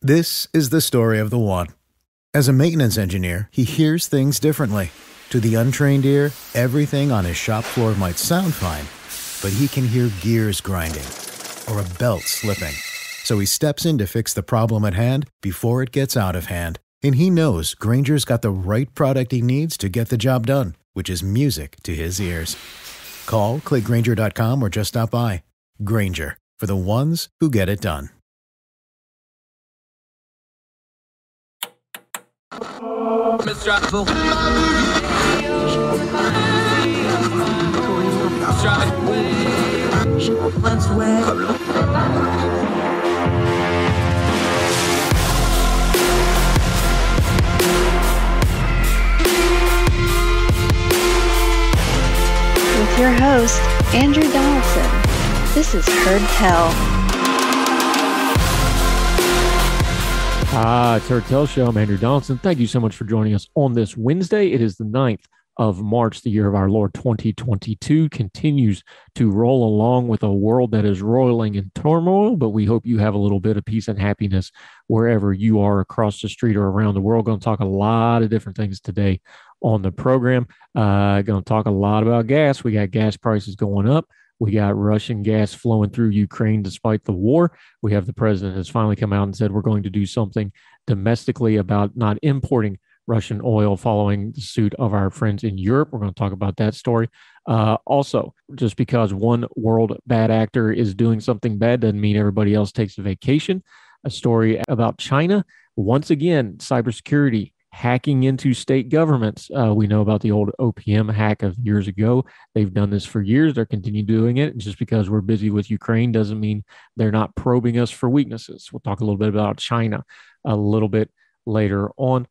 This is the story of the one. As a maintenance engineer, he hears things differently. To the untrained ear, everything on his shop floor might sound fine, but he can hear gears grinding or a belt slipping. So he steps in to fix the problem at hand before it gets out of hand. And he knows Grainger's got the right product he needs to get the job done, which is music to his ears. Call, click Grainger.com, or just stop by. Grainger, for the ones who get it done. With your host, Andrew Donaldson. This is Heard Tell. It's Heard Tell Show. I'm Andrew Donaldson. Thank you so much for joining us on this Wednesday. It is the 9th of March. The year of our Lord 2022 continues to roll along with a world that is roiling in turmoil, but we hope you have a little bit of peace and happiness wherever you are across the street or around the world. Going to talk a lot of different things today on the program. Going to talk a lot about gas. We got gas prices going up. We got Russian gas flowing through Ukraine despite the war. We have the president has finally come out and said we're going to do something domestically about not importing Russian oil following the suit of our friends in Europe. We're going to talk about that story. Also, just because one world bad actor is doing something bad doesn't mean everybody else takes a vacation. A story about China. Once again, cybersecurity hacking into state governments. We know about the old OPM hack of years ago. They've done this for years. They're continuing doing it. And just because we're busy with Ukraine doesn't mean they're not probing us for weaknesses. We'll talk a little bit about China a little bit later on.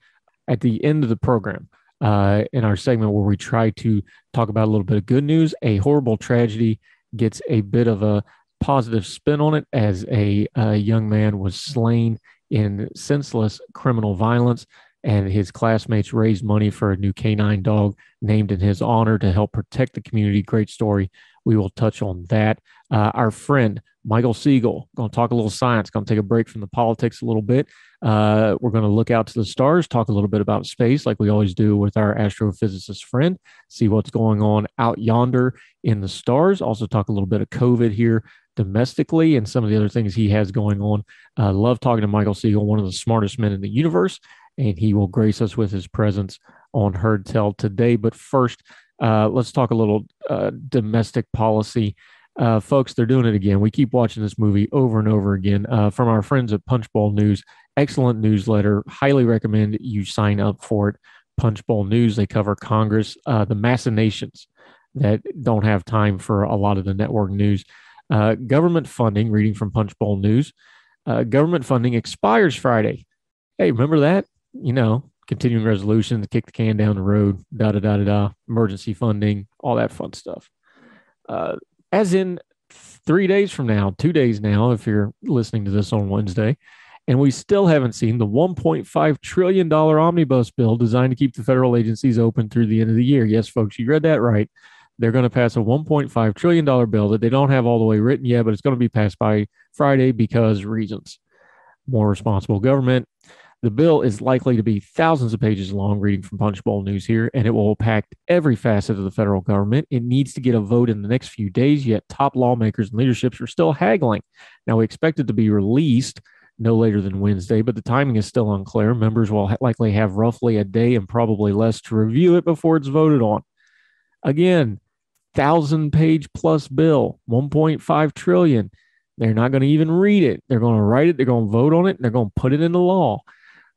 At the end of the program, in our segment where we try to talk about a little bit of good news, a horrible tragedy gets a bit of a positive spin on it as a young man was slain in senseless criminal violence, and his classmates raised money for a new canine dog named in his honor to help protect the community. Great story. We will touch on that. Our friend, Michael Siegel, going to talk a little science, going to take a break from the politics a little bit. We're going to look out to the stars, talk a little bit about space like we always do with our astrophysicist friend, see what's going on out yonder in the stars. Also talk a little bit of COVID here domestically and some of the other things he has going on. Love talking to Michael Siegel, one of the smartest men in the universe, and he will grace us with his presence on Heard Tell today. But first, let's talk a little domestic policy. Folks, they're doing it again. We keep watching this movie over and over again from our friends at Punchbowl News. Excellent newsletter. Highly recommend you sign up for it. Punchbowl News, they cover Congress, the machinations that don't have time for a lot of the network news. Government funding, reading from Punchbowl News. Government funding expires Friday. Hey, remember that? You know, continuing resolution to kick the can down the road, emergency funding, all that fun stuff. As in 3 days from now, 2 days now, if you're listening to this on Wednesday, and we still haven't seen the $1.5 trillion omnibus bill designed to keep the federal agencies open through the end of the year. Yes, folks, you read that right. They're going to pass a $1.5 trillion bill that they don't have all the way written yet, but it's going to be passed by Friday because reasons. More responsible government. The bill is likely to be thousands of pages long, reading from Punchbowl News here, and it will impact every facet of the federal government. It needs to get a vote in the next few days, yet top lawmakers and leaderships are still haggling. Now, we expect it to be released no later than Wednesday, but the timing is still unclear. Members will likely have roughly a day and probably less to review it before it's voted on. Again, 1,000-page plus bill, $1.5 trillion. They're not going to even read it. They're going to write it. They're going to vote on it. And they're going to put it into law.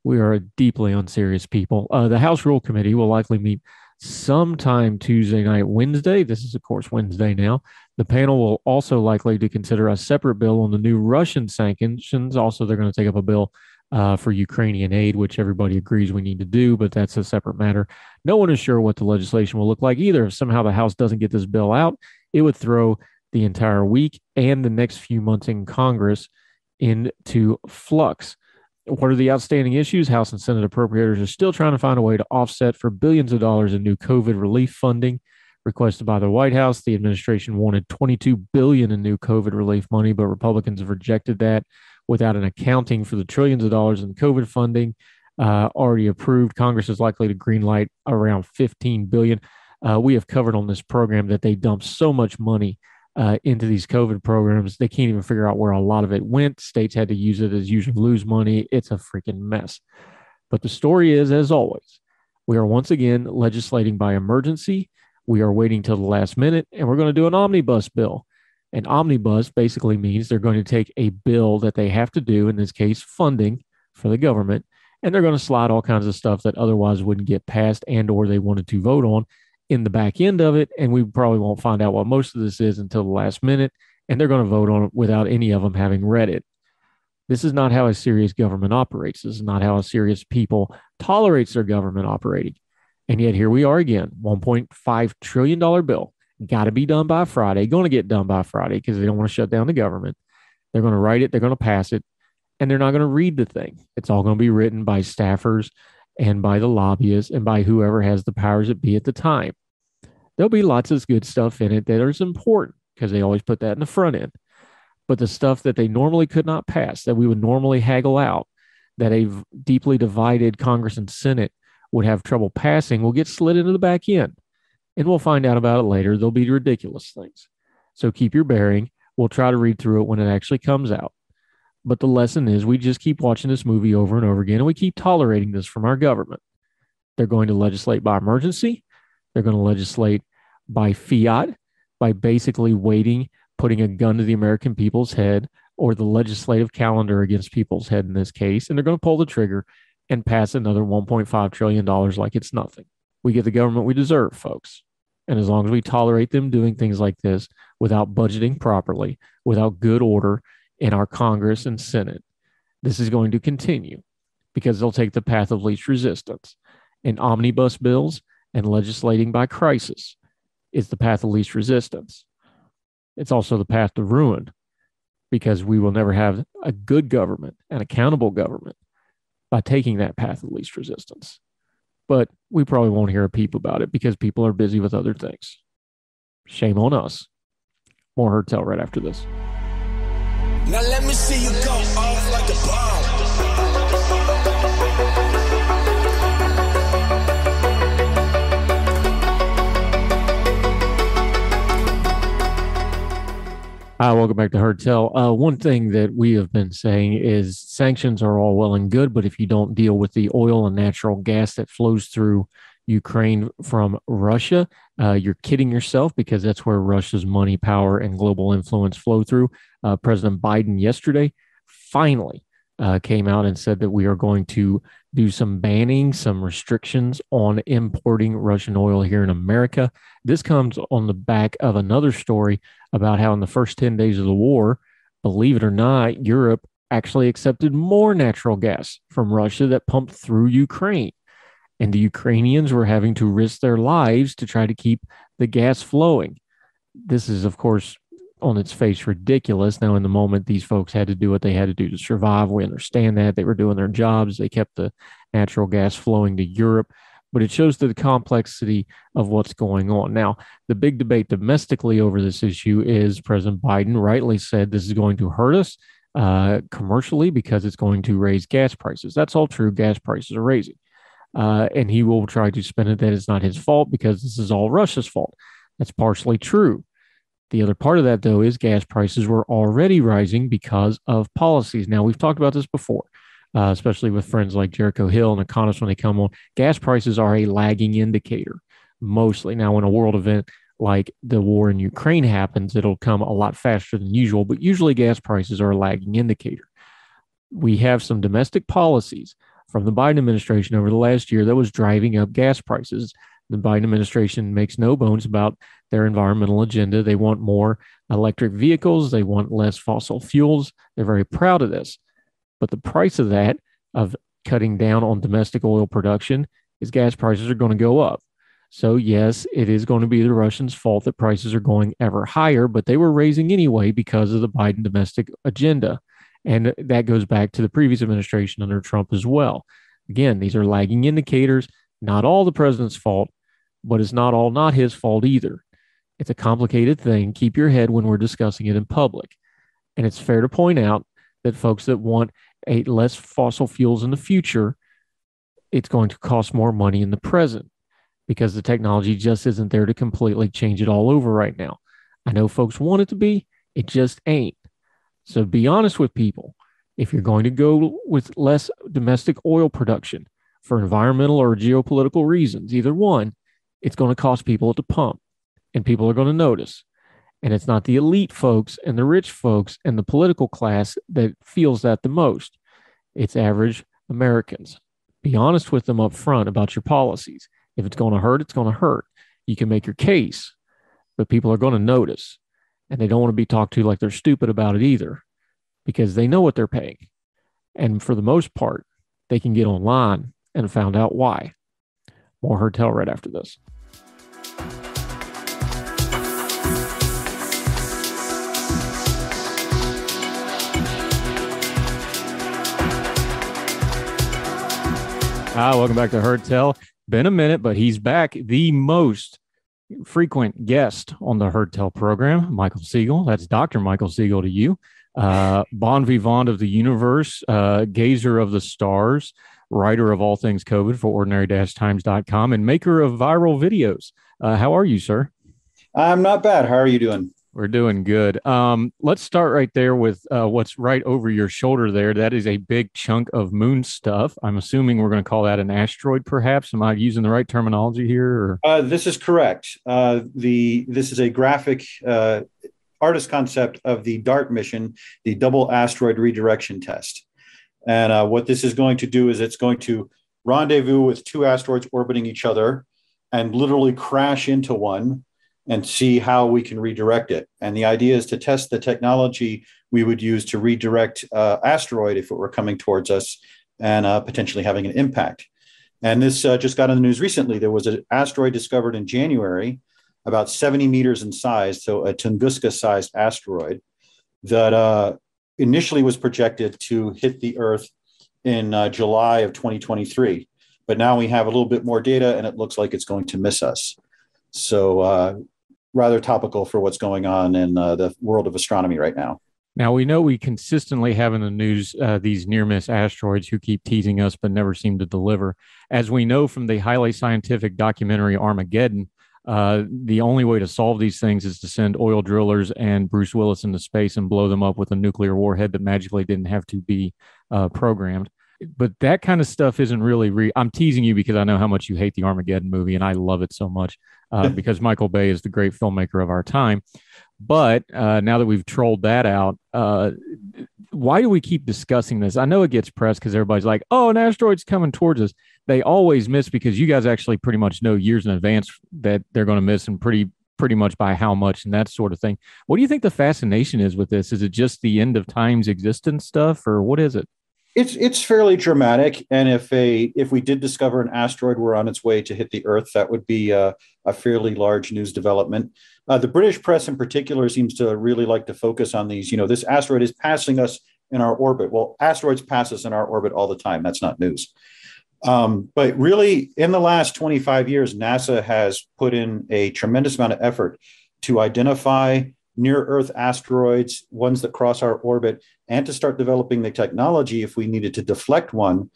We are a deeply unserious people. The House Rule Committee will likely meet sometime Tuesday night, Wednesday. This is, of course, Wednesday now. The panel will also likely to consider a separate bill on the new Russian sanctions. Also, they're going to take up a bill for Ukrainian aid, which everybody agrees we need to do, but that's a separate matter. No one is sure what the legislation will look like either. If somehow the House doesn't get this bill out, it would throw the entire week and the next few months in Congress into flux. What are the outstanding issues? House and Senate appropriators are still trying to find a way to offset for billions of dollars in new COVID relief funding requested by the White House. The administration wanted $22 billion in new COVID relief money, but Republicans have rejected that. without an accounting for the trillions of dollars in COVID funding already approved. Congress is likely to greenlight around $15 billion. We have covered on this program that they dumped so much money into these COVID programs. They can't even figure out where a lot of it went. States had to use it as usually lose money. It's a freaking mess. But the story is, as always, we are once again legislating by emergency. We are waiting till the last minute, and we're going to do an omnibus bill. An omnibus basically means they're going to take a bill that they have to do, in this case, funding for the government, and they're going to slide all kinds of stuff that otherwise wouldn't get passed and or they wanted to vote on in the back end of it. And we probably won't find out what most of this is until the last minute, and they're going to vote on it without any of them having read it. This is not how a serious government operates. This is not how a serious people tolerates their government operating. And yet here we are again, $1.5 trillion bill. Got to be done by Friday. Going to get done by Friday because they don't want to shut down the government. They're going to write it. They're going to pass it. And they're not going to read the thing. It's all going to be written by staffers and by the lobbyists and by whoever has the powers that be at the time. There'll be lots of good stuff in it that is important because they always put that in the front end. But the stuff that they normally could not pass, that we would normally haggle out, that a deeply divided Congress and Senate would have trouble passing, will get slid into the back end. And we'll find out about it later. There'll be ridiculous things. So keep your bearing. We'll try to read through it when it actually comes out. But the lesson is we just keep watching this movie over and over again, and we keep tolerating this from our government. They're going to legislate by emergency. They're going to legislate by fiat, by basically waiting, putting a gun to the American people's head or the legislative calendar against people's head in this case. And they're going to pull the trigger and pass another $1.5 trillion like it's nothing. We get the government we deserve, folks. And as long as we tolerate them doing things like this without budgeting properly, without good order in our Congress and Senate, this is going to continue because they'll take the path of least resistance. And omnibus bills and legislating by crisis is the path of least resistance. It's also the path to ruin because we will never have a good government, an accountable government, by taking that path of least resistance. But we probably won't hear a peep about it because people are busy with other things. Shame on us. More Heard Tell right after this. Now let me see you go off like a bomb. Welcome back to Heard Tell. One thing that we have been saying is sanctions are all well and good, but if you don't deal with the oil and natural gas that flows through Ukraine from Russia, you're kidding yourself because that's where Russia's money, power, and global influence flow through. President Biden yesterday finally came out and said that we are going to do some banning, some restrictions on importing Russian oil here in America. This comes on the back of another story about how in the first 10 days of the war, believe it or not, Europe actually accepted more natural gas from Russia that pumped through Ukraine. And the Ukrainians were having to risk their lives to try to keep the gas flowing. This is, of course, on its face ridiculous. Now, in the moment, these folks had to do what they had to do to survive. We understand that. They were doing their jobs. They kept the natural gas flowing to Europe. But it shows the complexity of what's going on. Now, the big debate domestically over this issue is President Biden rightly said this is going to hurt us commercially because it's going to raise gas prices. That's all true. Gas prices are raising. And he will try to spin it that it's not his fault because this is all Russia's fault. That's partially true. The other part of that, though, is gas prices were already rising because of policies. Now, we've talked about this before, especially with friends like Jericho Hill and economists when they come on. Gas prices are a lagging indicator, mostly. Now, when a world event like the war in Ukraine happens, it'll come a lot faster than usual, but usually gas prices are a lagging indicator. We have some domestic policies from the Biden administration over the last year that was driving up gas prices. The Biden administration makes no bones about their environmental agenda. They want more electric vehicles. They want less fossil fuels. They're very proud of this. But the price of that, of cutting down on domestic oil production, is gas prices are going to go up. So, yes, it is going to be the Russians' fault that prices are going ever higher, but they were raising anyway because of the Biden domestic agenda. And that goes back to the previous administration under Trump as well. Again, these are lagging indicators. Not all the president's fault, but it's not his fault either. It's a complicated thing. Keep your head when we're discussing it in public. And it's fair to point out that folks that want a less fossil fuels in the future, it's going to cost more money in the present because the technology just isn't there to completely change it all over right now. I know folks want it to be, it just ain't. So be honest with people. If you're going to go with less domestic oil production for environmental or geopolitical reasons, either one, it's going to cost people at the pump, and people are going to notice. And it's not the elite folks and the rich folks and the political class that feels that the most. It's average Americans. Be honest with them up front about your policies. If it's going to hurt, it's going to hurt. You can make your case, but people are going to notice, and they don't want to be talked to like they're stupid about it either, because they know what they're paying. And for the most part, they can get online and found out why. More Heard Tell right after this. Welcome back to Heard Tell. Been a minute, but he's back. The most frequent guest on the Heard Tell program, Michael Siegel. That's Dr. Michael Siegel to you. Bon vivant of the universe, gazer of the stars, writer of all things COVID for ordinary-times.com, and maker of viral videos. How are you, sir? I'm not bad. How are you doing? We're doing good. Let's start right there with what's right over your shoulder there. That is a big chunk of moon stuff. I'm assuming we're going to call that an asteroid, perhaps. Am I using the right terminology here? Or? This is correct. This is a graphic artist concept of the DART mission, the Double Asteroid Redirection Test. And what this is going to do is it's going to rendezvous with two asteroids orbiting each other and literally crash into one and see how we can redirect it. And the idea is to test the technology we would use to redirect asteroid if it were coming towards us and potentially having an impact. And this just got in the news recently. There was an asteroid discovered in January, about 70 meters in size, so a Tunguska-sized asteroid that initially was projected to hit the Earth in July of 2023. But now we have a little bit more data, and it looks like it's going to miss us. So rather topical for what's going on in the world of astronomy right now. Now, we know we consistently have in the news these near-miss asteroids who keep teasing us but never seem to deliver. As we know from the highly scientific documentary Armageddon, the only way to solve these things is to send oil drillers and Bruce Willis into space and blow them up with a nuclear warhead that magically didn't have to be programmed. But that kind of stuff isn't really I'm teasing you because I know how much you hate the Armageddon movie, and I love it so much because Michael Bay is the great filmmaker of our time. But now that we've trolled that out, why do we keep discussing this? I know it gets pressed because everybody's like, oh, an asteroid's coming towards us. They always miss because you guys actually pretty much know years in advance that they're going to miss, and pretty much by how much and that sort of thing. What do you think the fascination is with this? Is it just the end of time's existence stuff, or what is it? It's fairly dramatic, and if we did discover an asteroid were on its way to hit the Earth, that would be a fairly large news development. The British press in particular seems to really like to focus on these. You know, this asteroid is passing us in our orbit. Well, asteroids pass us in our orbit all the time. That's not news. But really, in the last 25 years, NASA has put in a tremendous amount of effort to identify near-Earth asteroids, ones that cross our orbit, and to start developing the technology if we needed to deflect one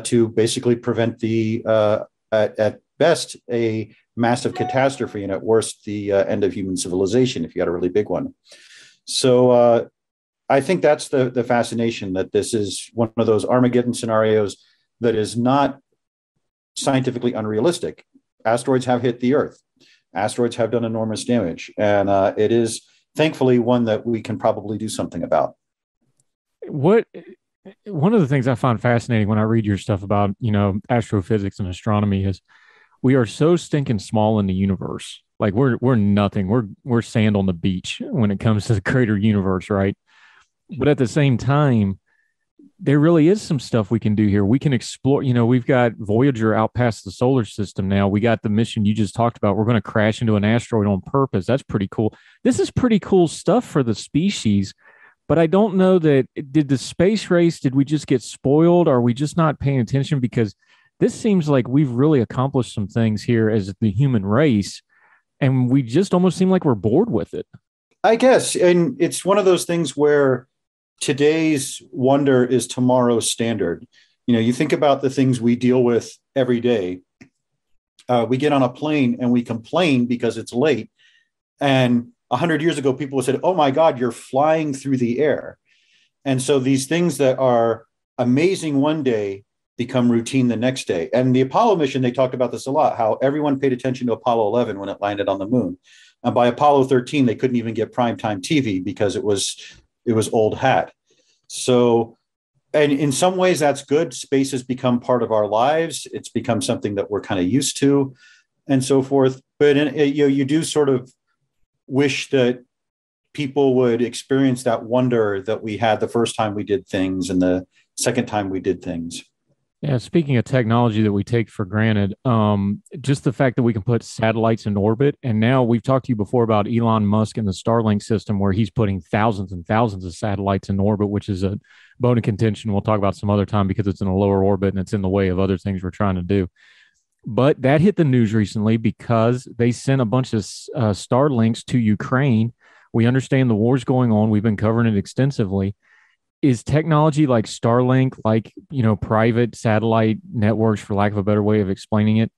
to basically prevent the, at best, a massive catastrophe, and at worst, the end of human civilization if you had a really big one. So I think that's the fascination, that this is one of those Armageddon scenarios that is not scientifically unrealistic. Asteroids have hit the Earth. Asteroids have done enormous damage, and it is thankfully one that we can probably do something about. One of the things I find fascinating when I read your stuff about, astrophysics and astronomy is we are so stinking small in the universe. Like we're nothing. We're sand on the beach when it comes to the greater universe, right? But at the same time, there really is some stuff we can do here. We can explore, we've got Voyager out past the solar system now. We got the mission you just talked about. We're going to crash into an asteroid on purpose. That's pretty cool. This is pretty cool stuff for the species, but I don't know that, did the space race, did we just get spoiled? Are we just not paying attention? Because this seems like we've really accomplished some things here as the human race, and we just almost seem like we're bored with it. I guess. And it's one of those things where today's wonder is tomorrow's standard. You think about the things we deal with every day. We get on a plane and we complain because it's late. And 100 years ago, people said, oh my God, you're flying through the air. And so these things that are amazing one day become routine the next day. And the Apollo mission, they talked about this a lot, how everyone paid attention to Apollo 11 when it landed on the moon. And by Apollo 13, they couldn't even get primetime TV because it was old hat. So, and in some ways that's good. Space has become part of our lives. It's become something that we're kind of used to and so forth. But you do sort of wish that people would experience that wonder that we had the first time we did things and the second time we did things. Yeah, speaking of technology that we take for granted, just the fact that we can put satellites in orbit. And now we've talked to you before about Elon Musk and the Starlink system, where he's putting thousands and thousands of satellites in orbit, which is a bone of contention we'll talk about some other time because it's in a lower orbit and it's in the way of other things we're trying to do. But that hit the news recently because they sent a bunch of Starlinks to Ukraine. We understand the war's going on. We've been covering it extensively. Is technology like Starlink, like, private satellite networks, for lack of a better way of explaining it,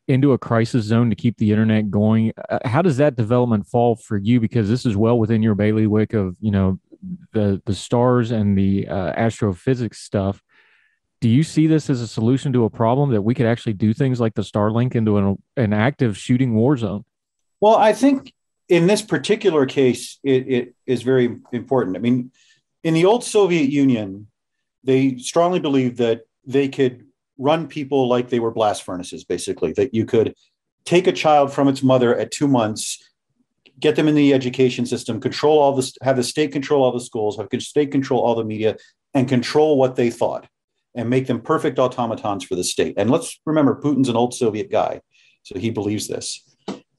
into a crisis zone to keep the internet going? How does that development fall for you? Because this is well within your bailiwick of, the stars and the astrophysics stuff. Do you see this as a solution to a problem that we could actually do things like the Starlink into an active shooting war zone? Well, I think in this particular case, it is very important. I mean, in the old Soviet Union, they strongly believed that they could run people like they were blast furnaces, basically, that you could take a child from its mother at 2 months, get them in the education system, control all this, have the state control all the schools, have the state control all the media, and control what they thought and make them perfect automatons for the state. And let's remember, Putin's an old Soviet guy, so he believes this.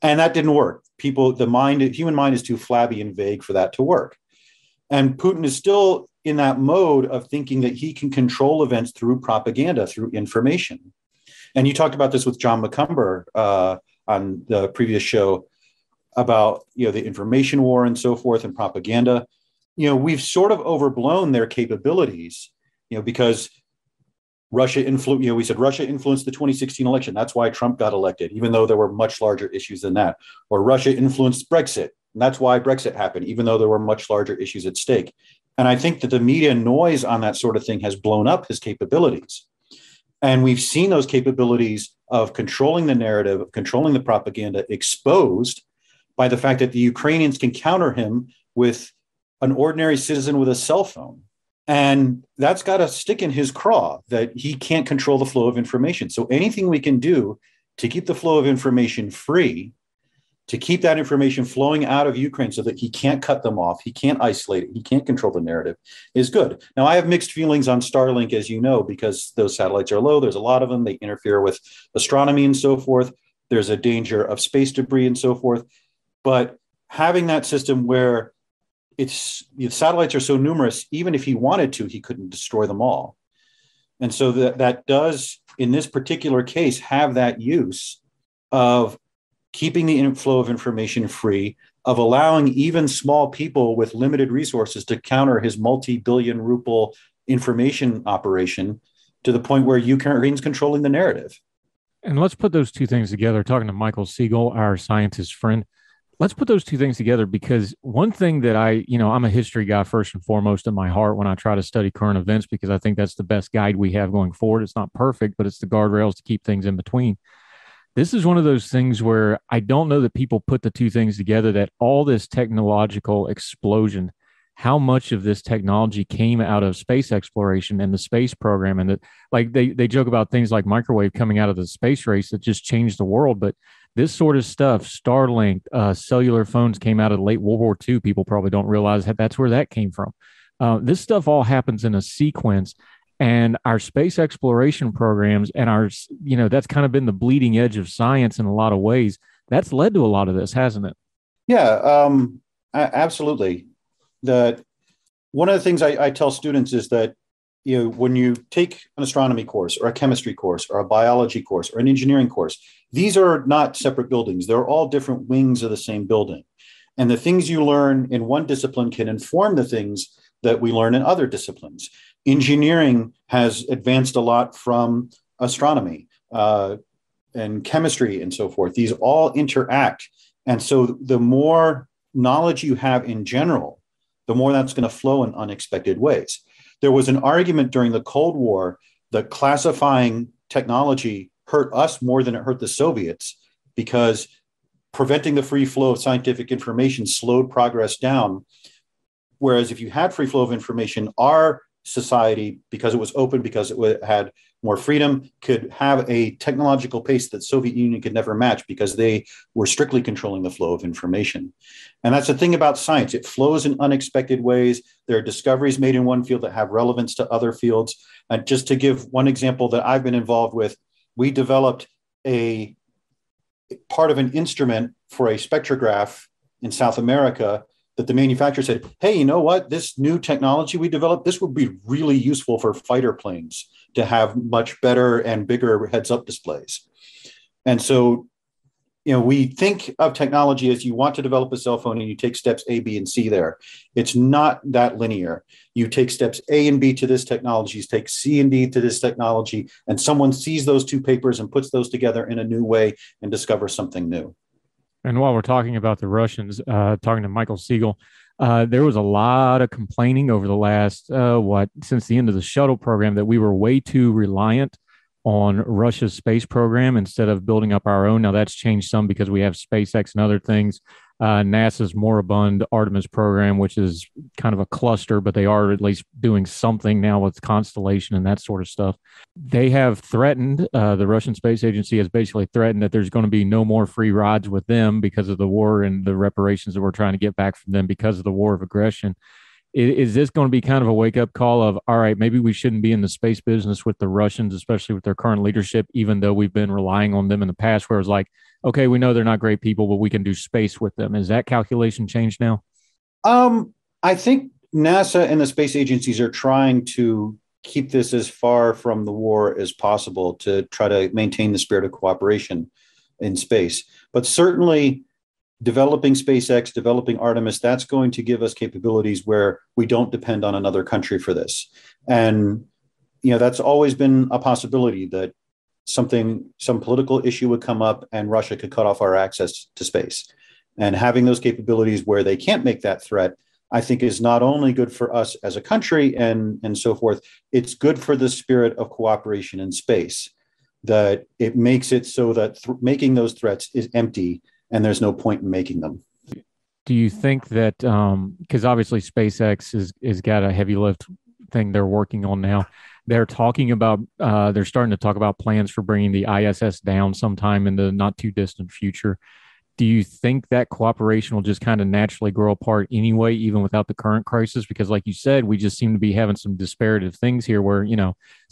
And that didn't work. The human mind is too flabby and vague for that to work. And Putin is still in that mode of thinking that he can control events through propaganda, through information. And you talked about this with John McCumber on the previous show about, the information war and so forth and propaganda. We've sort of overblown their capabilities, because Russia we said Russia influenced the 2016 election. That's why Trump got elected, even though there were much larger issues than that. Or Russia influenced Brexit. And that's why Brexit happened, even though there were much larger issues at stake. And I think that the media noise on that sort of thing has blown up his capabilities. And we've seen those capabilities of controlling the narrative, of controlling the propaganda exposed by the fact that the Ukrainians can counter him with an ordinary citizen with a cell phone. And that's got a stick in his craw that he can't control the flow of information. So anything we can do to keep the flow of information free, to keep that information flowing out of Ukraine so that he can't cut them off, he can't isolate it, he can't control the narrative, is good. Now, I have mixed feelings on Starlink, as you know, because those satellites are low. There's a lot of them. They interfere with astronomy and so forth. There's a danger of space debris and so forth. But having that system where the satellites are so numerous, even if he wanted to, he couldn't destroy them all. And so that does, in this particular case, have that use of keeping the inflow of information free, of allowing even small people with limited resources to counter his multi-billion ruble information operation to the point where Ukraine's controlling the narrative. And let's put those two things together. Talking to Michael Siegel, our scientist friend, let's put those two things together, because one thing that I'm a history guy first and foremost in my heart when I try to study current events, because I think that's the best guide we have going forward. It's not perfect, but it's the guardrails to keep things in between. This is one of those things where I don't know that people put the two things together, that all this technological explosion, how much of this technology came out of space exploration and the space program. And that, like, they joke about things like microwave coming out of the space race that just changed the world. But this sort of stuff, Starlink, cellular phones came out of late World War II. People probably don't realize that that's where that came from. This stuff all happens in a sequence. And our space exploration programs and that's kind of been the bleeding edge of science in a lot of ways. That's led to a lot of this, hasn't it? Yeah, absolutely. One of the things I tell students is that, when you take an astronomy course or a chemistry course or a biology course or an engineering course, these are not separate buildings. They're all different wings of the same building. And the things you learn in one discipline can inform the things that we learn in other disciplines. Engineering has advanced a lot from astronomy and chemistry and so forth. These all interact. And so the more knowledge you have in general, the more that's going to flow in unexpected ways. There was an argument during the Cold War that classifying technology hurt us more than it hurt the Soviets, because preventing the free flow of scientific information slowed progress down. Whereas if you had free flow of information, our society, because it was open, because it had more freedom, could have a technological pace that Soviet Union could never match, because they were strictly controlling the flow of information. And that's the thing about science. It flows in unexpected ways. There are discoveries made in one field that have relevance to other fields. And just to give one example that I've been involved with, we developed a part of an instrument for a spectrograph in South America that the manufacturer said, hey, you know what? This new technology we developed, this would be really useful for fighter planes to have much better and bigger heads-up displays. And so, we think of technology as you want to develop a cell phone and you take steps A, B, and C there. It's not that linear. You take steps A and B to this technology, you take C and D to this technology, and someone sees those two papers and puts those together in a new way and discovers something new. And while we're talking about the Russians, talking to Michael Siegel, there was a lot of complaining over the last, since the end of the shuttle program, that we were way too reliant on Russia's space program instead of building up our own. Now that's changed some because we have SpaceX and other things. NASA's moribund Artemis program, which is kind of a cluster, but they are at least doing something now with Constellation and that sort of stuff. They have threatened, the Russian Space Agency has basically threatened that there's going to be no more free rides with them because of the war and the reparations that we're trying to get back from them because of the war of aggression. Is this going to be kind of a wake-up call of, all right, maybe we shouldn't be in the space business with the Russians, especially with their current leadership, even though we've been relying on them in the past, where it's like, okay, we know they're not great people, but we can do space with them. Is that calculation changed now? I think NASA and the space agencies are trying to keep this as far from the war as possible to try to maintain the spirit of cooperation in space. But certainly developing SpaceX, developing Artemis, that's going to give us capabilities where we don't depend on another country for this. And, that's always been a possibility that some political issue would come up and Russia could cut off our access to space. And having those capabilities where they can't make that threat, I think, is not only good for us as a country and so forth, it's good for the spirit of cooperation in space, that it makes it so that making those threats is empty and there's no point in making them. Do you think that, because obviously SpaceX is got a heavy lift thing they're working on now, they're starting to talk about plans for bringing the ISS down sometime in the not too distant future. Do you think that cooperation will just kind of naturally grow apart anyway, even without the current crisis? Because like you said, we just seem to be having some disparative things here where,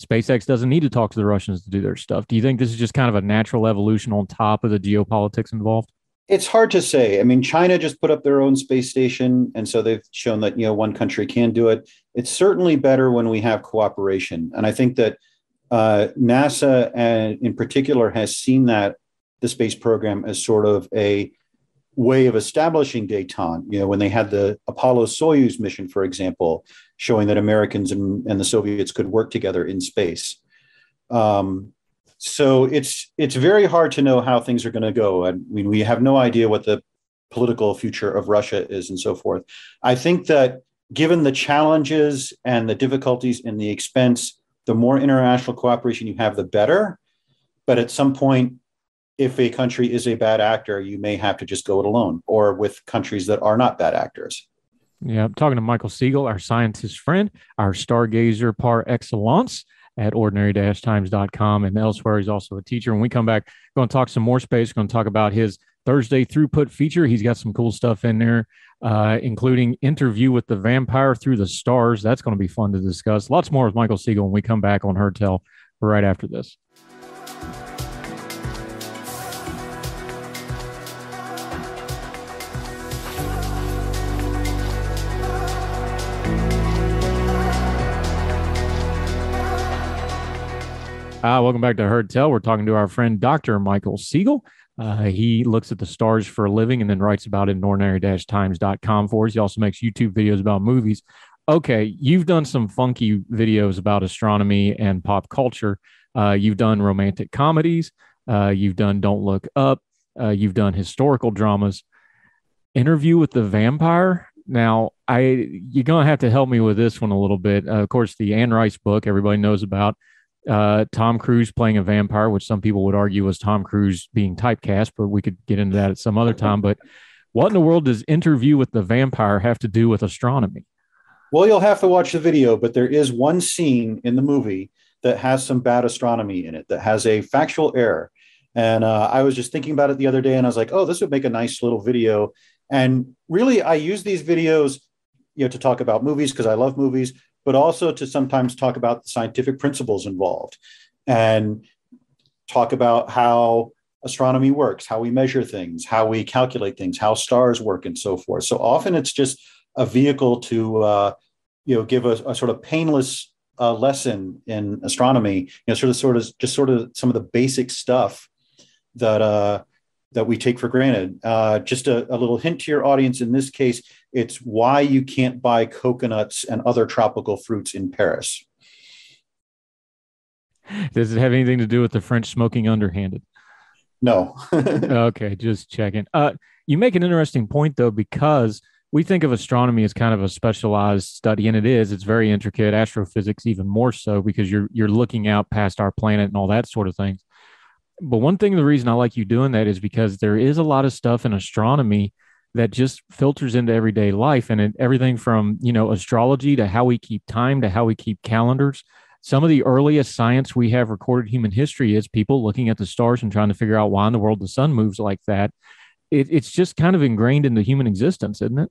SpaceX doesn't need to talk to the Russians to do their stuff. Do you think this is just kind of a natural evolution on top of the geopolitics involved? It's hard to say. I mean, China just put up their own space station, and so they've shown that, one country can do it. It's certainly better when we have cooperation. And I think that NASA, and in particular, has seen that the space program as sort of a way of establishing détente. When they had the Apollo-Soyuz mission, for example, showing that Americans and the Soviets could work together in space. So it's very hard to know how things are going to go. I mean, we have no idea what the political future of Russia is and so forth. I think that given the challenges and the difficulties and the expense, the more international cooperation you have, the better. But at some point, if a country is a bad actor, you may have to just go it alone, or with countries that are not bad actors. Yeah, I'm talking to Michael Siegel, our scientist friend, our stargazer par excellence at ordinary-times.com and elsewhere. He's also a teacher. When we come back, we're going to talk some more space. We're going to talk about his Thursday throughput feature. He's got some cool stuff in there, including interview with the vampire through the stars. That's going to be fun to discuss. Lots more with Michael Siegel when we come back on Heard Tell right after this. Welcome back to Heard Tell. We're talking to our friend, Dr. Michael Siegel. He looks at the stars for a living and then writes about it in ordinary-times.com for us. He also makes YouTube videos about movies. Okay, you've done some funky videos about astronomy and pop culture. You've done romantic comedies. You've done Don't Look Up. You've done historical dramas. Interview with the Vampire. Now, you're gonna have to help me with this one a little bit. Of course, the Anne Rice book everybody knows about. Tom Cruise playing a vampire, which some people would argue was Tom Cruise being typecast, but we could get into that at some other time. But what in the world does Interview with the Vampire have to do with astronomy? Well, you'll have to watch the video, but there is one scene in the movie that has some bad astronomy in it, that has a factual error. And I was just thinking about it the other day, and I was like, oh, this would make a nice little video. And really, I use these videos, to talk about movies because I love movies, but also to sometimes talk about the scientific principles involved and talk about how astronomy works, how we measure things, how we calculate things, how stars work, and so forth. So often it's just a vehicle to give a sort of painless lesson in astronomy, sort of some of the basic stuff that we take for granted. Just a little hint to your audience in this case, it's why you can't buy coconuts and other tropical fruits in Paris. Does it have anything to do with the French smoking underhanded? No. Okay, just checking. You make an interesting point, though, because we think of astronomy as kind of a specialized study, and it is. It's very intricate. Astrophysics even more so, because you're looking out past our planet and all that sort of thing. But one thing, the reason I like you doing that is because there is a lot of stuff in astronomy that just filters into everyday life, and everything from, astrology to how we keep time to how we keep calendars. Some of the earliest science we have recorded human history is people looking at the stars and trying to figure out why in the world the sun moves like that. It's just kind of ingrained into human existence, isn't it?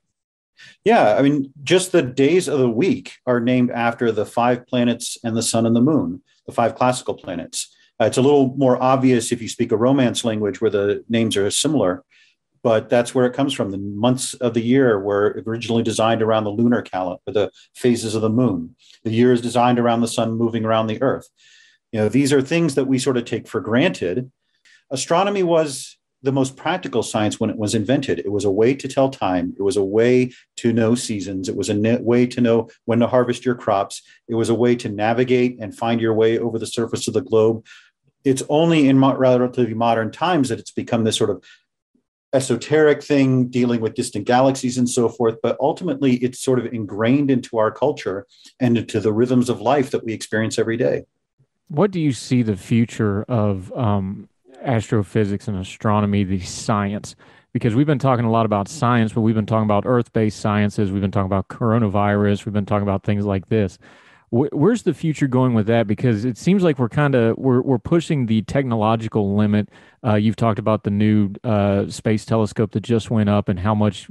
Yeah, I mean, just the days of the week are named after the 5 planets and the sun and the moon, the 5 classical planets. It's a little more obvious if you speak a Romance language where the names are similar, but that's where it comes from. The months of the year were originally designed around the lunar calendar, the phases of the moon. The year is designed around the sun moving around the earth. These are things that we sort of take for granted. Astronomy was the most practical science when it was invented. It was a way to tell time. It was a way to know seasons. It was a way to know when to harvest your crops. It was a way to navigate and find your way over the surface of the globe. It's only in relatively modern times that it's become this sort of esoteric thing dealing with distant galaxies and so forth. But ultimately, it's sort of ingrained into our culture and into the rhythms of life that we experience every day. What do you see the future of astrophysics and astronomy, the science? Because we've been talking a lot about science, but we've been talking about earth-based sciences. We've been talking about coronavirus. We've been talking about things like this. Where's the future going with that? Because it seems like we're pushing the technological limit. You've talked about the new space telescope that just went up and how much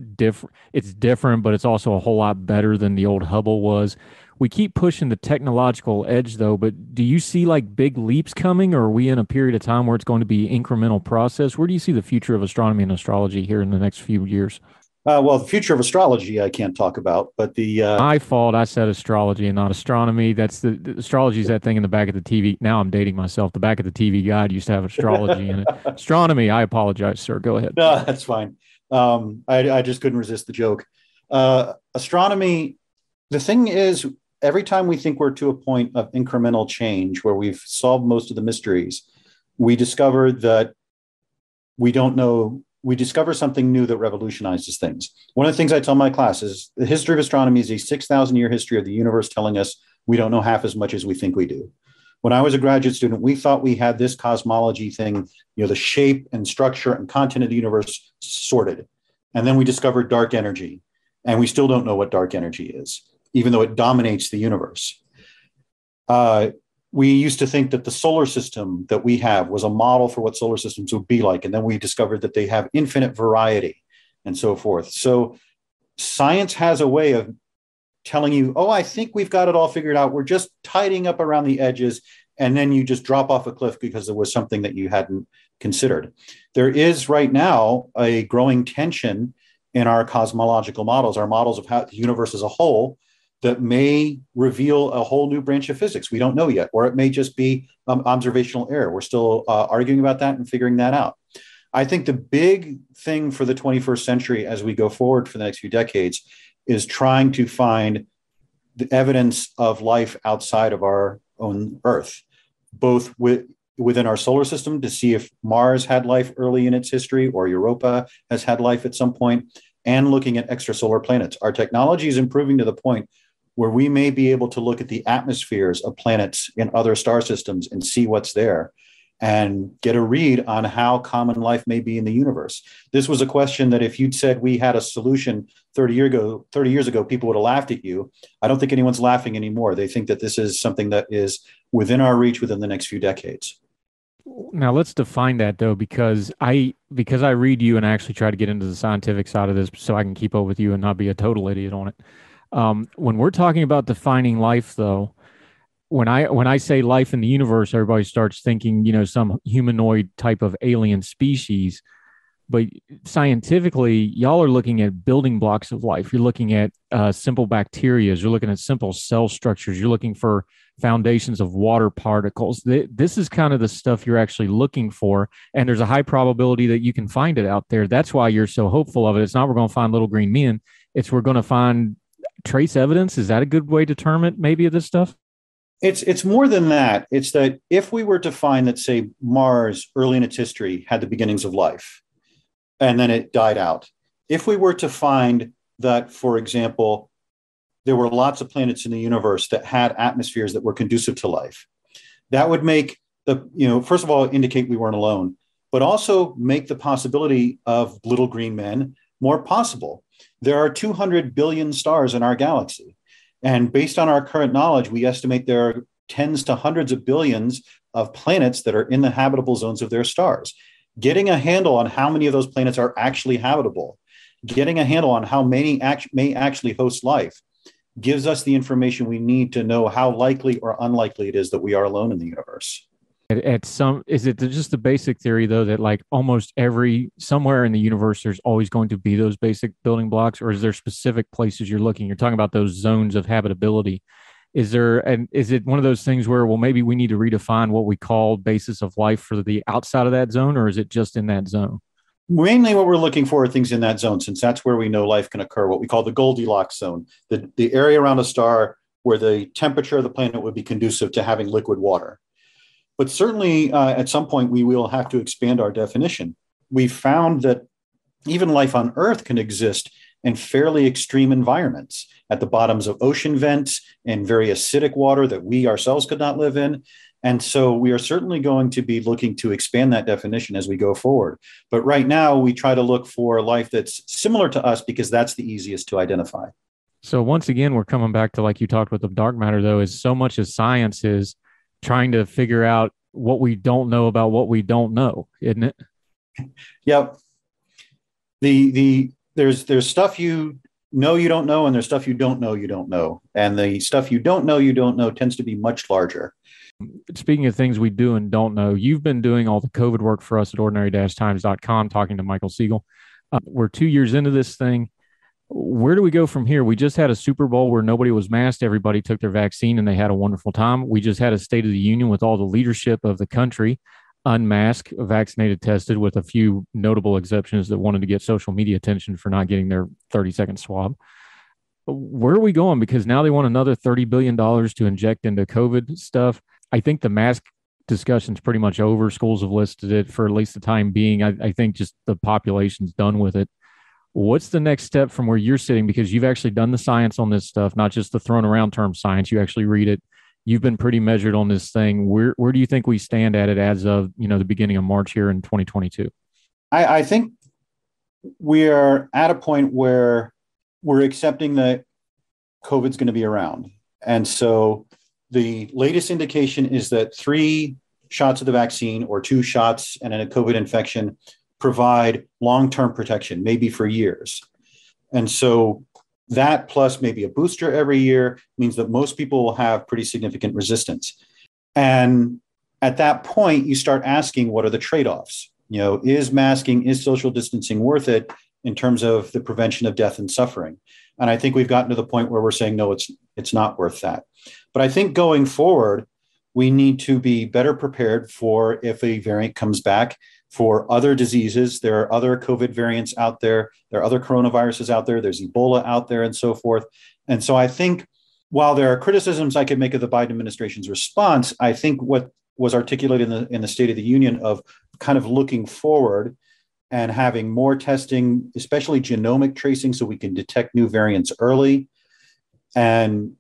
it's different, but it's also a whole lot better than the old Hubble was. We keep pushing the technological edge, though, but do you see like big leaps coming, or are we in a period of time where it's going to be incremental process? Where do you see the future of astronomy and astrology here in the next few years? Well, the future of astrology I can't talk about, but my fault. I said astrology and not astronomy. That's the astrology is that thing in the back of the TV. Now I'm dating myself. The back of the TV guide used to have astrology in it. Astronomy. I apologize, sir. Go ahead. No, that's fine. I just couldn't resist the joke. Astronomy. The thing is, every time we think we're to a point of incremental change where we've solved most of the mysteries, we discover that we don't know. We discover something new that revolutionizes things. One of the things I tell my class is the history of astronomy is a 6,000-year history of the universe telling us we don't know half as much as we think we do. When I was a graduate student, we thought we had this cosmology thing, the shape and structure and content of the universe sorted. And then we discovered dark energy, and we still don't know what dark energy is, even though it dominates the universe. We used to think that the solar system that we have was a model for what solar systems would be like. And then we discovered that they have infinite variety and so forth. So science has a way of telling you, oh, I think we've got it all figured out. We're just tidying up around the edges. And then you just drop off a cliff because there was something that you hadn't considered. There is right now a growing tension in our cosmological models, our models of how the universe as a whole, that may reveal a whole new branch of physics. We don't know yet, or it may just be observational error. We're still arguing about that and figuring that out. I think the big thing for the 21st century as we go forward for the next few decades is trying to find the evidence of life outside of our own Earth, both within our solar system to see if Mars had life early in its history or Europa has had life at some point, and looking at extrasolar planets. Our technology is improving to the point where we may be able to look at the atmospheres of planets in other star systems and see what's there and get a read on how common life may be in the universe. This was a question that if you'd said we had a solution 30 years ago, people would have laughed at you. I don't think anyone's laughing anymore. They think that this is something that is within our reach within the next few decades. Now let's define that though, because I read you and I actually try to get into the scientific side of this so I can keep up with you and not be a total idiot on it. When we're talking about defining life though, when I say life in the universe, everybody starts thinking, some humanoid type of alien species. But scientifically, y'all are looking at building blocks of life. You're looking at simple bacteria. You're looking at simple cell structures. You're looking for foundations of water particles. This is kind of the stuff you're actually looking for. And there's a high probability that you can find it out there. That's why you're so hopeful of it. It's not we're going to find little green men. It's we're going to find trace evidence. Is that a good way to term it, maybe, of this stuff? It's more than that. It's that if we were to find that, say, Mars early in its history had the beginnings of life, and then it died out. If we were to find that, for example, there were lots of planets in the universe that had atmospheres that were conducive to life, that would make first of all, indicate we weren't alone, but also make the possibility of little green men more possible. There are 200 billion stars in our galaxy. And based on our current knowledge, we estimate there are tens to hundreds of billions of planets that are in the habitable zones of their stars. Getting a handle on how many of those planets are actually habitable, getting a handle on how many may actually host life, gives us the information we need to know how likely or unlikely it is that we are alone in the universe. Is it just the basic theory though that like almost somewhere in the universe there's always going to be those basic building blocks, or is there specific places you're looking? You're talking about those zones of habitability. Is it one of those things where, well, maybe we need to redefine what we call basis of life for the outside of that zone, or is it just in that zone? Mainly what we're looking for are things in that zone, since that's where we know life can occur, what we call the Goldilocks zone, the area around a star where the temperature of the planet would be conducive to having liquid water. But certainly at some point, we will have to expand our definition. We've found that even life on Earth can exist in fairly extreme environments, at the bottoms of ocean vents and very acidic water that we ourselves could not live in. And so we are certainly going to be looking to expand that definition as we go forward. But right now, we try to look for life that's similar to us because that's the easiest to identify. So once again, we're coming back to, like you talked with the dark matter, though, is so much as science is trying to figure out what we don't know about what we don't know, isn't it? Yep. There's stuff you know you don't know, and there's stuff you don't know. And the stuff you don't know tends to be much larger. Speaking of things we do and don't know, you've been doing all the COVID work for us at ordinary-times.com, talking to Michael Siegel. We're 2 years into this thing. Where do we go from here? We just had a Super Bowl where nobody was masked. Everybody took their vaccine and they had a wonderful time. We just had a State of the Union with all the leadership of the country, unmasked, vaccinated, tested, with a few notable exceptions that wanted to get social media attention for not getting their 30-second swab. Where are we going? Because now they want another $30 billion to inject into COVID stuff. I think the mask discussion's pretty much over. Schools have listed it for at least the time being. I think just the population's done with it. What's the next step from where you're sitting? Because you've actually done the science on this stuff, not just the thrown around term science. You actually read it. You've been pretty measured on this thing. Where do you think we stand at it as of, the beginning of March here in 2022? I think we are at a point where we're accepting that COVID's going to be around. And so the latest indication is that 3 shots of the vaccine or 2 shots and a COVID infection provide long-term protection, maybe for years. And so that plus maybe a booster every year means that most people will have pretty significant resistance. And at that point, you start asking, what are the trade-offs? Is masking, is social distancing worth it in terms of the prevention of death and suffering? And I think we've gotten to the point where we're saying, no, it's not worth that. But I think going forward, we need to be better prepared for if a variant comes back. For other diseases, there are other COVID variants out there. There are other coronaviruses out there. There's Ebola out there and so forth. And so I think while there are criticisms I could make of the Biden administration's response, I think what was articulated in the State of the Union of kind of looking forward and having more testing, especially genomic tracing, so we can detect new variants early and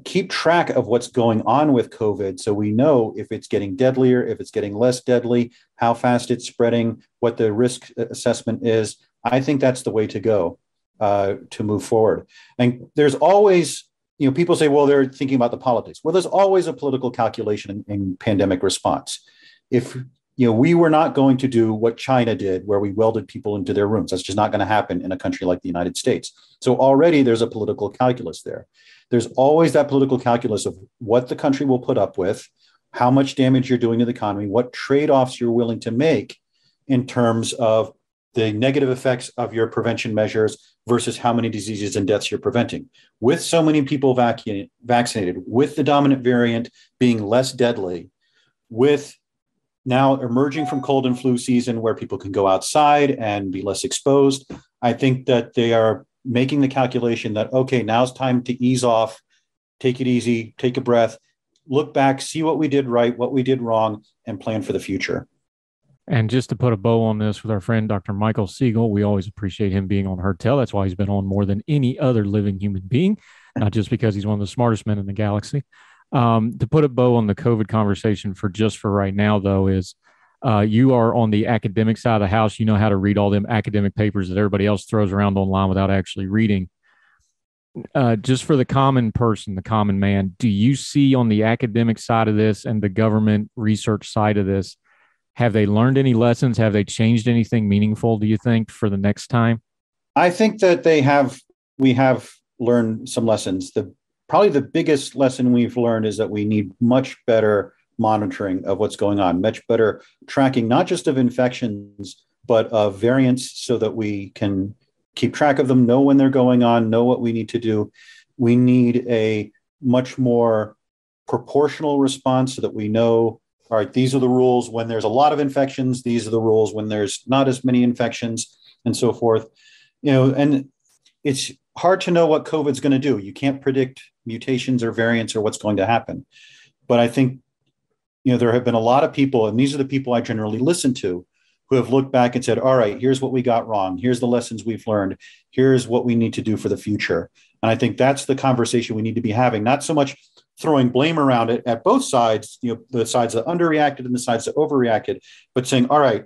keep track of what's going on with COVID, so we know if it's getting deadlier, if it's getting less deadly, how fast it's spreading, what the risk assessment is. I think that's the way to go to move forward. And there's always, people say, well, they're thinking about the politics. Well, there's always a political calculation in pandemic response. If we were not going to do what China did, where we welded people into their rooms. That's just not going to happen in a country like the United States. So already there's a political calculus there. There's always that political calculus of what the country will put up with, how much damage you're doing to the economy, what trade-offs you're willing to make in terms of the negative effects of your prevention measures versus how many diseases and deaths you're preventing. With so many people vaccinated, with the dominant variant being less deadly, with now emerging from cold and flu season where people can go outside and be less exposed, I think that they are making the calculation that, okay, now's time to ease off, take it easy, take a breath, look back, see what we did right, what we did wrong, and plan for the future. And just to put a bow on this with our friend, Dr. Michael Siegel, we always appreciate him being on Heard Tell. That's why he's been on more than any other living human being, not just because he's one of the smartest men in the galaxy. To put a bow on the COVID conversation for right now, though, is you are on the academic side of the house. You know how to read all them academic papers that everybody else throws around online without actually reading. Just for the common person, the common man, do you see on the academic side of this and the government research side of this, have they learned any lessons? Have they changed anything meaningful, do you think, for the next time? I think that we have learned some lessons. Probably the biggest lesson we've learned is that we need much better monitoring of what's going on, much better tracking, not just of infections, but of variants so that we can keep track of them, know when they're going on, know what we need to do. We need a much more proportional response so that we know, all right, these are the rules when there's a lot of infections, these are the rules when there's not as many infections, and so forth. And it's hard to know what COVID's going to do. You can't predict mutations or variants or what's going to happen. But I think, there have been a lot of people, and these are the people I generally listen to, who have looked back and said, all right, here's what we got wrong. Here's the lessons we've learned. Here's what we need to do for the future. And I think that's the conversation we need to be having, not so much throwing blame around it at both sides, the sides that underreacted and the sides that overreacted, but saying, all right,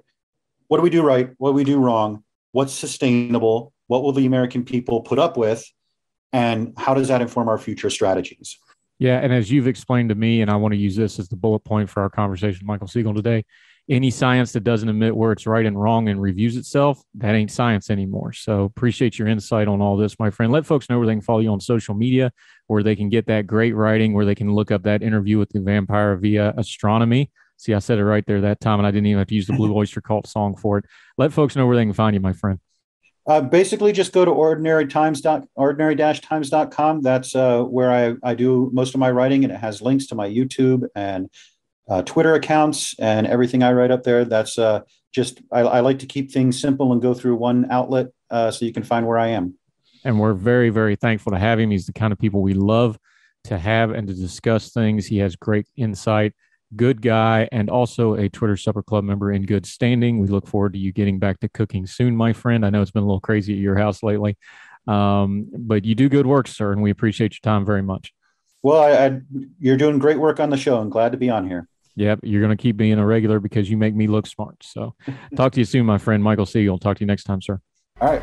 what do we do right? What do we do wrong? What's sustainable? What will the American people put up with? And how does that inform our future strategies? Yeah, and as you've explained to me, and I want to use this as the bullet point for our conversation with Michael Siegel today, any science that doesn't admit where it's right and wrong and reviews itself, that ain't science anymore. So appreciate your insight on all this, my friend. Let folks know where they can follow you on social media, where they can get that great writing, where they can look up that interview with the vampire via astronomy. See, I said it right there that time, and I didn't even have to use the Blue Oyster Cult song for it. Let folks know where they can find you, my friend. Basically, just go to ordinary-times.com. That's where I do most of my writing, and it has links to my YouTube and Twitter accounts and everything I write up there. That's I like to keep things simple and go through one outlet so you can find where I am. And we're very, very thankful to have him. He's the kind of people we love to have and to discuss things. He has great insight. Good guy, and also a Twitter Supper Club member in good standing. We look forward to you getting back to cooking soon, my friend. I know it's been a little crazy at your house lately, but you do good work, sir, and we appreciate your time very much. Well, you're doing great work on the show. I'm glad to be on here. Yep, you're going to keep being a regular because you make me look smart. So talk to you soon, my friend. Michael Siegel. Talk to you next time, sir. All right.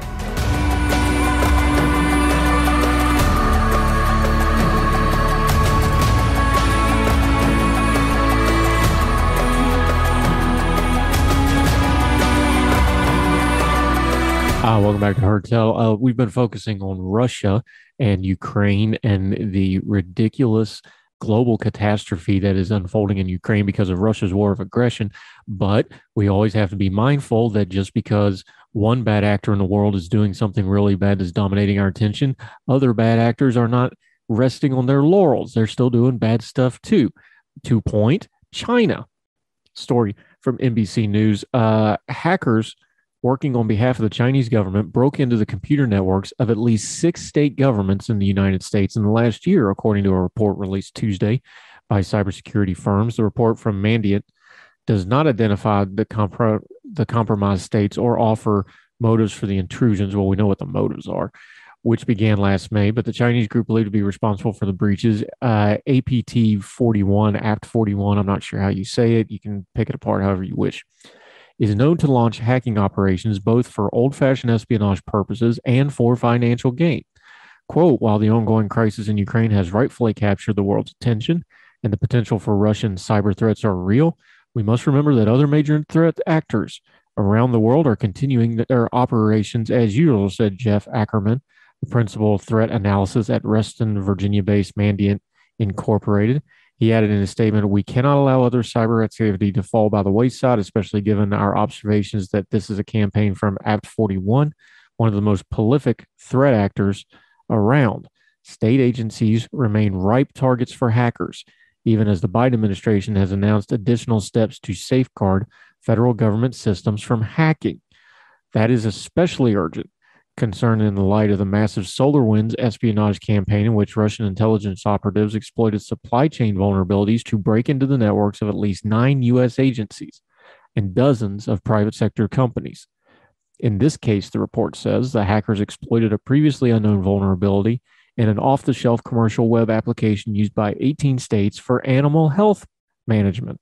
Welcome back to Heard Tell. We've been focusing on Russia and Ukraine and the ridiculous global catastrophe that is unfolding in Ukraine because of Russia's war of aggression. But we always have to be mindful that just because one bad actor in the world is doing something really bad that's dominating our attention, other bad actors are not resting on their laurels. They're still doing bad stuff too. To point, China. Story from NBC News. Hackers working on behalf of the Chinese government, broke into the computer networks of at least 6 state governments in the United States in the last year, according to a report released Tuesday by cybersecurity firms. The report from Mandiant does not identify the compromised states or offer motives for the intrusions. Well, we know what the motives are, which began last May, but the Chinese group believed to be responsible for the breaches. APT 41, APT 41, I'm not sure how you say it. You can pick it apart however you wish, is known to launch hacking operations both for old-fashioned espionage purposes and for financial gain. Quote, while the ongoing crisis in Ukraine has rightfully captured the world's attention and the potential for Russian cyber threats are real, we must remember that other major threat actors around the world are continuing their operations as usual, said Jeff Ackerman, the principal threat analysis at Reston, Virginia-based Mandiant Incorporated. He added in his statement, we cannot allow other cyber activity to fall by the wayside, especially given our observations that this is a campaign from APT 41, one of the most prolific threat actors around. State agencies remain ripe targets for hackers, even as the Biden administration has announced additional steps to safeguard federal government systems from hacking. That is especially urgent concern in the light of the massive SolarWinds espionage campaign in which Russian intelligence operatives exploited supply chain vulnerabilities to break into the networks of at least 9 U.S. agencies and dozens of private sector companies. In this case, the report says the hackers exploited a previously unknown vulnerability in an off-the-shelf commercial web application used by 18 states for animal health management.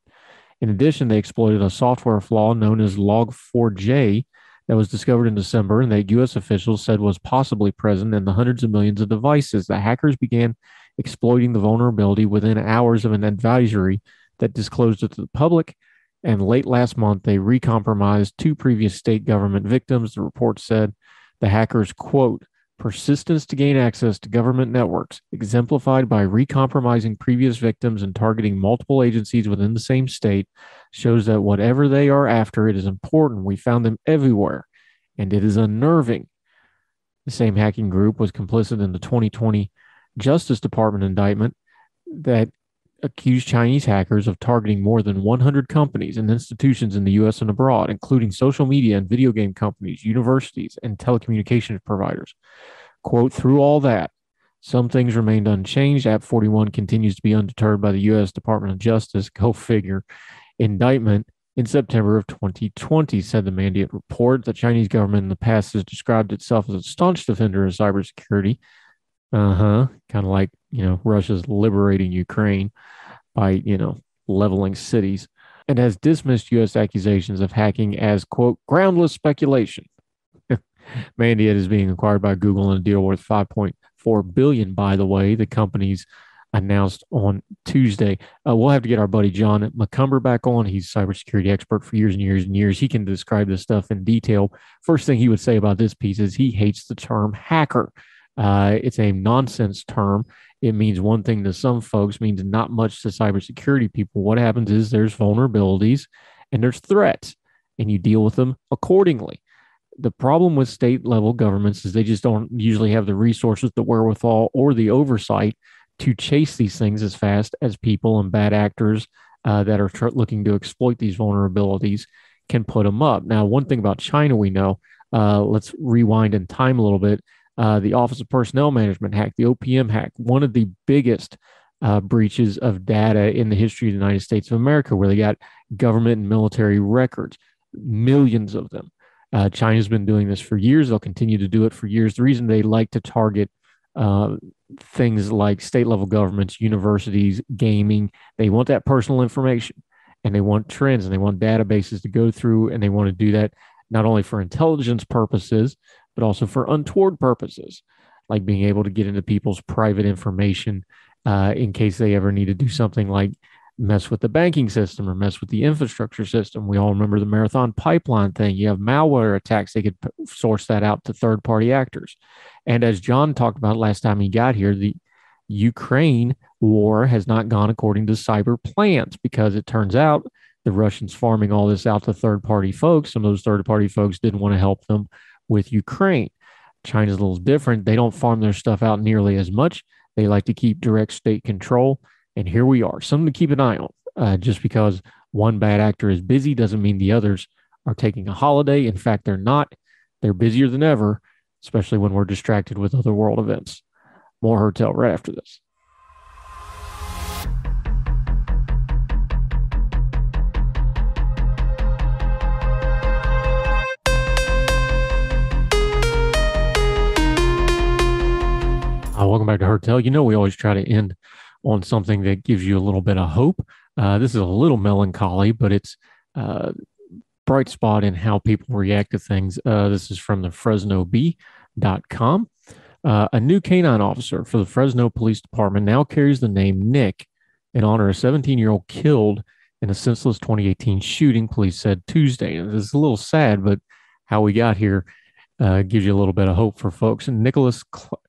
In addition, they exploited a software flaw known as Log4j that was discovered in December and that U.S. officials said was possibly present in the hundreds of millions of devices. The hackers began exploiting the vulnerability within hours of an advisory that disclosed it to the public, and late last month, they recompromised 2 previous state government victims. The report said the hackers, quote, persistence to gain access to government networks, exemplified by recompromising previous victims and targeting multiple agencies within the same state, shows that whatever they are after, it is important. We found them everywhere, and it is unnerving. The same hacking group was complicit in the 2020 Justice Department indictment that accused Chinese hackers of targeting more than 100 companies and institutions in the U.S. and abroad, including social media and video game companies, universities, and telecommunications providers. Quote, through all that, some things remained unchanged. APT 41 continues to be undeterred by the U.S. Department of Justice, go figure, indictment in September of 2020, said the Mandiant report. The Chinese government in the past has described itself as a staunch defender of cybersecurity. Kind of like, Russia's liberating Ukraine by, leveling cities, and has dismissed U.S. accusations of hacking as, quote, groundless speculation. Mandiant is being acquired by Google in a deal worth $5.4 billion, by the way. The company's announced on Tuesday. We'll have to get our buddy John McCumber back on. He's a cybersecurity expert for years and years and years. He can describe this stuff in detail. First thing he would say about this piece is he hates the term hacker. It's a nonsense term. It means one thing to some folks, means not much to cybersecurity people. What happens is there's vulnerabilities and there's threats, and you deal with them accordingly. The problem with state level governments is they just don't usually have the resources, the wherewithal, or the oversight to chase these things as fast as people and bad actors that are looking to exploit these vulnerabilities can put them up. Now, one thing about China we know, let's rewind in time a little bit. The Office of Personnel Management hack, the OPM hack, one of the biggest breaches of data in the history of the United States of America, where they got government and military records, millions of them. China's been doing this for years. They'll continue to do it for years. The reason they like to target things like state-level governments, universities, gaming, they want that personal information, and they want trends, and they want databases to go through, and they want to do that not only for intelligence purposes, but also for untoward purposes, like being able to get into people's private information in case they ever need to do something like mess with the banking system or mess with the infrastructure system. We all remember the Marathon pipeline thing. You have malware attacks. They could source that out to third-party actors. And as John talked about last time he got here, the Ukraine war has not gone according to cyber plans, because it turns out the Russians farming all this out to third-party folks. Some of those third-party folks didn't want to help them with Ukraine. China's a little different. They don't farm their stuff out nearly as much. They like to keep direct state control. And here we are, something to keep an eye on. Just because one bad actor is busy doesn't mean the others are taking a holiday. In fact, they're not. They're busier than ever, especially when we're distracted with other world events. More Heard Tell right after this. Welcome back to Heard Tell. You know, we always try to end on something that gives you a little bit of hope. This is a little melancholy, but it's a bright spot in how people react to things. This is from the FresnoBee.com. A new canine officer for the Fresno Police Department now carries the name Nick in honor of a 17-year-old killed in a senseless 2018 shooting, police said Tuesday. And this is a little sad, but how we got here gives you a little bit of hope for folks. And Nicholas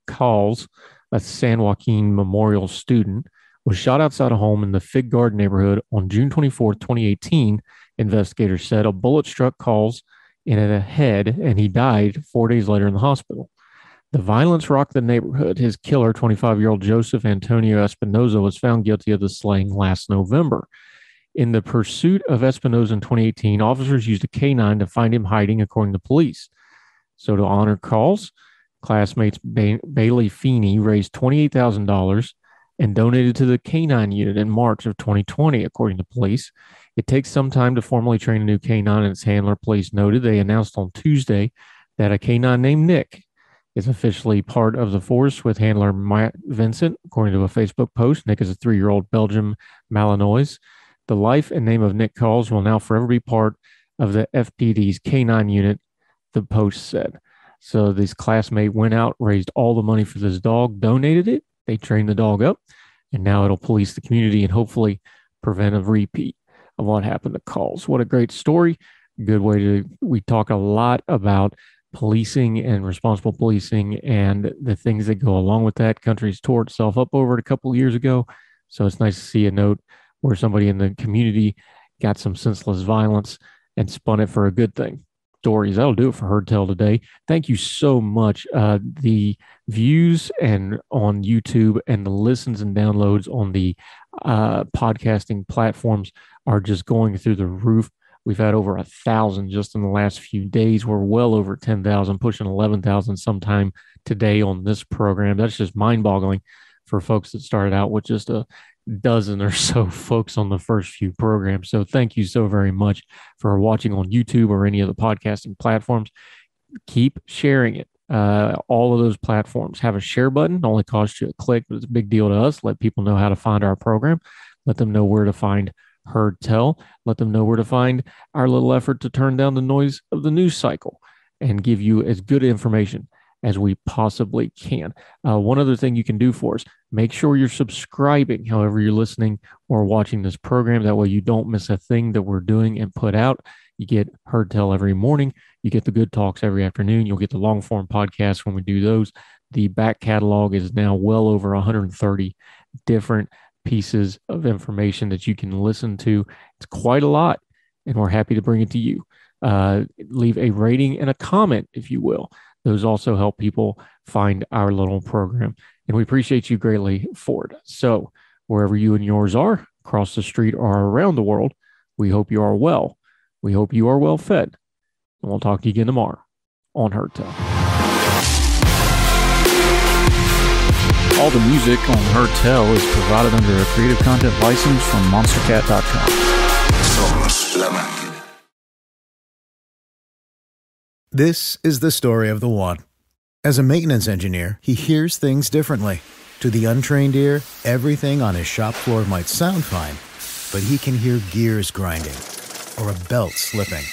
Calls, a San Joaquin Memorial student, was shot outside a home in the Fig Garden neighborhood on June 24, 2018. Investigators said a bullet struck Calls in the head, and he died 4 days later in the hospital. The violence rocked the neighborhood. His killer, 25-year-old Joseph Antonio Espinoza, was found guilty of the slaying last November. In the pursuit of Espinoza in 2018, officers used a canine to find him hiding, according to police. So to honor Calls, classmates Bailey Feeney raised $28,000 and donated to the canine unit in March of 2020, according to police. It takes some time to formally train a new canine, and its handler, police noted. They announced on Tuesday that a canine named Nick is officially part of the force with handler Matt Vincent, according to a Facebook post. Nick is a 3-year-old Belgian Malinois. The life and name of Nick Calls will now forever be part of the FPD's canine unit, the post said. So this classmate went out, raised all the money for this dog, donated it. They trained the dog up, and now it'll police the community and hopefully prevent a repeat of what happened to Calls. What a great story. Good way to, we talk a lot about policing and responsible policing and the things that go along with that. Country's tore itself up over it a couple of years ago. So it's nice to see a note where somebody in the community got some senseless violence and spun it for a good thing. Stories. That'll do it for Heard Tell today. Thank you so much. The views and on YouTube and the listens and downloads on the podcasting platforms are just going through the roof. We've had over 1,000 just in the last few days. We're well over 10,000, pushing 11,000 sometime today on this program. That's just mind-boggling for folks that started out with just a dozen or so folks on the first few programs. So thank you so very much for watching on YouTube or any of the podcasting platforms. Keep sharing it. All of those platforms have a share button. It only costs you a click, but it's a big deal to us. Let people know how to find our program. Let them know where to find Heard Tell. Let them know where to find our little effort to turn down the noise of the news cycle and give you as good information as we possibly can. One other thing you can do for us, make sure you're subscribing however you're listening or watching this program. That way you don't miss a thing that we're doing and put out. You get Heard Tell every morning. You get the good talks every afternoon. You'll get the long form podcasts when we do those. The back catalog is now well over 130 different pieces of information that you can listen to. It's quite a lot, and we're happy to bring it to you. Leave a rating and a comment, if you will. Those also help people find our little program, and we appreciate you greatly for it. So wherever you and yours are, across the street or around the world, we hope you are well. We hope you are well fed, and we'll talk to you again tomorrow on Heard Tell. All the music on Heard Tell is provided under a Creative Content license from MonsterCat.com. Somos la máquina. This is the story of the one. As a maintenance engineer, he hears things differently. To the untrained ear, everything on his shop floor might sound fine, but he can hear gears grinding or a belt slipping.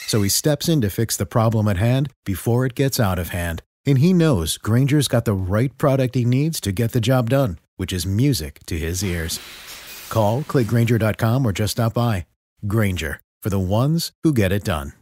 So he steps in to fix the problem at hand before it gets out of hand. And he knows Grainger's got the right product he needs to get the job done, which is music to his ears. Call, click Grainger.com, or just stop by. Grainger, for the ones who get it done.